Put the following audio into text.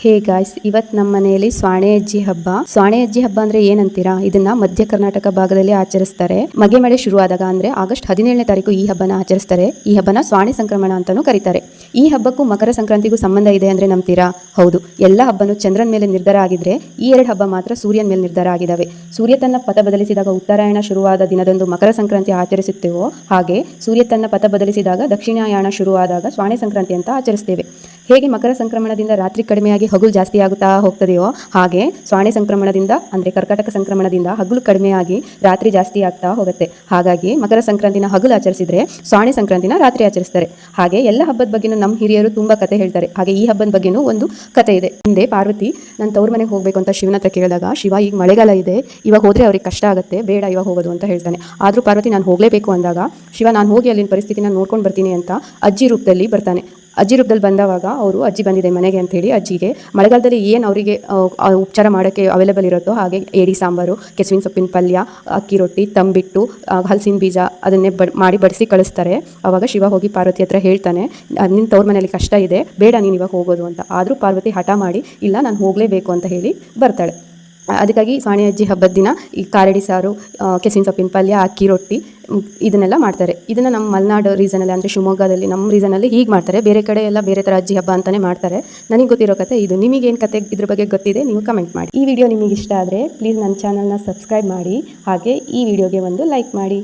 Hey guys, ಇವತ್ತು ನಮ್ಮ ಮನೆಯಲ್ಲಿ ಸ್ವಾಣೆ ಅಜ್ಜಿ ಹಬ್ಬ ಅಂದ್ರೆ ಏನಂತೀರಾ? ಇದನ್ನ ಮಧ್ಯ ಕರ್ನಾಟಕ ಭಾಗದಲ್ಲಿ ಆಚರಿಸ್ತಾರೆ. ಮಗೆ ಮಳೆ ಶುರುವಾದಾಗ ಅಂದ್ರೆ ಆಗಸ್ಟ್ 17ನೇ ತಾರೀಕು ಈ ಹಬ್ಬನ ಆಚರಿಸ್ತಾರೆ. ಈ ಹಬ್ಬನ ಸ್ವಾಣೆ ಸಂಕ್ರಮಣ ಅಂತಾನೂ ಕರೀತಾರೆ. ಈ ಹಬ್ಬಕ್ಕೂ ಮಕರ ಸಂಕ್ರಾಂತಿಗೂ ಸಂಬಂಧ ಇದೆ ಅಂದ್ರೆ ನಂಬ್ತೀರಾ? ಹೌದು. ಎಲ್ಲ ಹಬ್ಬನೂ ಚಂದ್ರನ ಮೇಲೆ ನಿರ್ಧಾರ ಆಗಿದ್ರೆ ಈ ಎರಡು ಹಬ್ಬ ಮಾತ್ರ ಸೂರ್ಯನ ಮೇಲೆ ನಿರ್ಧಾರ ಆಗಿದಾವೆ. ಸೂರ್ಯ ತನ್ನ ಪಥ ಬದಲಿಸಿದಾಗ ಉತ್ತರಾಯಣ ಶುರುವಾದ ದಿನದಂದು ಮಕರ ಸಂಕ್ರಾಂತಿ ಆಚರಿಸುತ್ತೇವೋ ಹಾಗೆ ಸೂರ್ಯ ತನ್ನ ಪಥ ಬದಲಿಸಿದಾಗ ದಕ್ಷಿಣಾಯಣ ಶುರುವಾದಾಗ ಸ್ವಾಣೆ ಸಂಕ್ರಾಂತಿ ಅಂತ ಆಚರಿಸ್ತೇವೆ. ಹೇಗೆ ಮಕರ ಸಂಕ್ರಮಣದಿಂದ ರಾತ್ರಿ ಕಡಿಮೆಯಾಗಿ ಹಗಲು ಜಾಸ್ತಿ ಆಗುತ್ತಾ ಹೋಗ್ತದೆಯೋ ಹಾಗೆ ಸ್ವಾಣೆ ಸಂಕ್ರಮಣದಿಂದ ಅಂದರೆ ಕರ್ಕಾಟಕ ಸಂಕ್ರಮಣದಿಂದ ಹಗಲು ಕಡಿಮೆಯಾಗಿ ರಾತ್ರಿ ಜಾಸ್ತಿ ಆಗ್ತಾ ಹೋಗುತ್ತೆ. ಹಾಗಾಗಿ ಮಕರ ಸಂಕ್ರಾಂತಿನ ಹಗಲು ಆಚರಿಸಿದ್ರೆ ಸ್ವಾಣೆ ಸಂಕ್ರಾಂತಿನ ರಾತ್ರಿ ಆಚರಿಸ್ತಾರೆ. ಹಾಗೆ ಎಲ್ಲ ಹಬ್ಬದ ಬಗ್ಗೆನೂ ನಮ್ಮ ಹಿರಿಯರು ತುಂಬಾ ಕತೆ ಹೇಳ್ತಾರೆ. ಹಾಗೆ ಈ ಹಬ್ಬದ ಬಗ್ಗೆನೂ ಒಂದು ಕತೆ ಇದೆ. ಹಿಂದೆ ಪಾರ್ವತಿ ನನ್ನ ತವ್ರ ಮನೆಗೆ ಹೋಗ್ಬೇಕು ಅಂತ ಶಿವನ ಹತ್ರ ಕೇಳಿದಾಗ ಶಿವ ಈಗ ಮಳೆಗಾಲ ಇದೆ, ಇವಾಗ ಹೋದ್ರೆ ಅವ್ರಿಗೆ ಕಷ್ಟ ಆಗುತ್ತೆ, ಬೇಡ ಇವಾಗ ಹೋಗೋದು ಅಂತ ಹೇಳ್ತಾನೆ. ಆದ್ರೂ ಪಾರ್ವತಿ ನಾನು ಹೋಗ್ಲೇಬೇಕು ಅಂದಾಗ ಶಿವ ನಾನು ಹೋಗಿ ಅಲ್ಲಿನ ಪರಿಸ್ಥಿತಿನ ನೋಡ್ಕೊಂಡು ಬರ್ತೀನಿ ಅಂತ ಅಜ್ಜಿ ರೂಪದಲ್ಲಿ ಬರ್ತಾನೆ. ಅಜ್ಜಿ ರೂಪದಲ್ಲಿ ಬಂದವಾಗ ಅವರು ಅಜ್ಜಿ ಬಂದಿದೆ ಮನೆಗೆ ಅಂತ ಹೇಳಿ ಅಜ್ಜಿಗೆ ಮಳೆಗಾಲದಲ್ಲಿ ಏನು ಅವರಿಗೆ ಉಪಚಾರ ಮಾಡೋಕ್ಕೆ ಅವೈಲೇಬಲ್ ಇರುತ್ತೋ ಹಾಗೆ ಏಡಿ ಸಾಂಬಾರು, ಕೆಸುವಿನ ಸೊಪ್ಪಿನ ಪಲ್ಯ, ಅಕ್ಕಿ ರೊಟ್ಟಿ, ತಂಬಿಟ್ಟು, ಹಲಸಿನ ಬೀಜ ಅದನ್ನೇ ಮಾಡಿ ಬಡಿಸಿ ಕಳಿಸ್ತಾರೆ. ಆವಾಗ ಶಿವ ಹೋಗಿ ಪಾರ್ವತಿ ಹತ್ರ ಹೇಳ್ತಾನೆ, ನಿನ್ನ ತವ್ರ ಮನೇಲಿ ಕಷ್ಟ ಇದೆ, ಬೇಡ ನೀನು ಇವಾಗ ಹೋಗೋದು ಅಂತ. ಆದರೂ ಪಾರ್ವತಿ ಹಠ ಮಾಡಿ ಇಲ್ಲ ನಾನು ಹೋಗಲೇಬೇಕು ಅಂತ ಹೇಳಿ ಬರ್ತಾಳೆ. ಅದಕ್ಕಾಗಿ ಸ್ವಾಣೆ ಅಜ್ಜಿ ಹಬ್ಬದ ದಿನ ಈ ಕಾರಡಿ ಸಾರು, ಕೆಸುವಿನ ಸೊಪ್ಪಿನ ಪಲ್ಯ, ಅಕ್ಕಿ ರೊಟ್ಟಿ ಇದನ್ನೆಲ್ಲ ಮಾಡ್ತಾರೆ. ಇದನ್ನು ನಮ್ಮ ಮಲೆನಾಡು ರೀಸನಲ್ಲಿ ಅಂದರೆ ಶಿವಮೊಗ್ಗದಲ್ಲಿ ನಮ್ಮ ರೀಸನಲ್ಲಿ ಹೀಗೆ ಮಾಡ್ತಾರೆ. ಬೇರೆ ಕಡೆ ಎಲ್ಲ ಬೇರೆ ಥರ ಅಜ್ಜಿ ಹಬ್ಬ ಅಂತಲೇ ಮಾಡ್ತಾರೆ. ನನಗೆ ಗೊತ್ತಿರೋ ಕತೆ ಇದು. ನಿಮಗೇನು ಕತೆ ಇದ್ರ ಬಗ್ಗೆ ಗೊತ್ತಿದೆ ನೀವು ಕಮೆಂಟ್ ಮಾಡಿ. ಈ ವಿಡಿಯೋ ನಿಮಗೆ ಇಷ್ಟ ಆದರೆ ಪ್ಲೀಸ್ ನನ್ನ ಚಾನಲ್ನ ಸಬ್ಸ್ಕ್ರೈಬ್ ಮಾಡಿ, ಹಾಗೆ ಈ ವಿಡಿಯೋಗೆ ಒಂದು ಲೈಕ್ ಮಾಡಿ.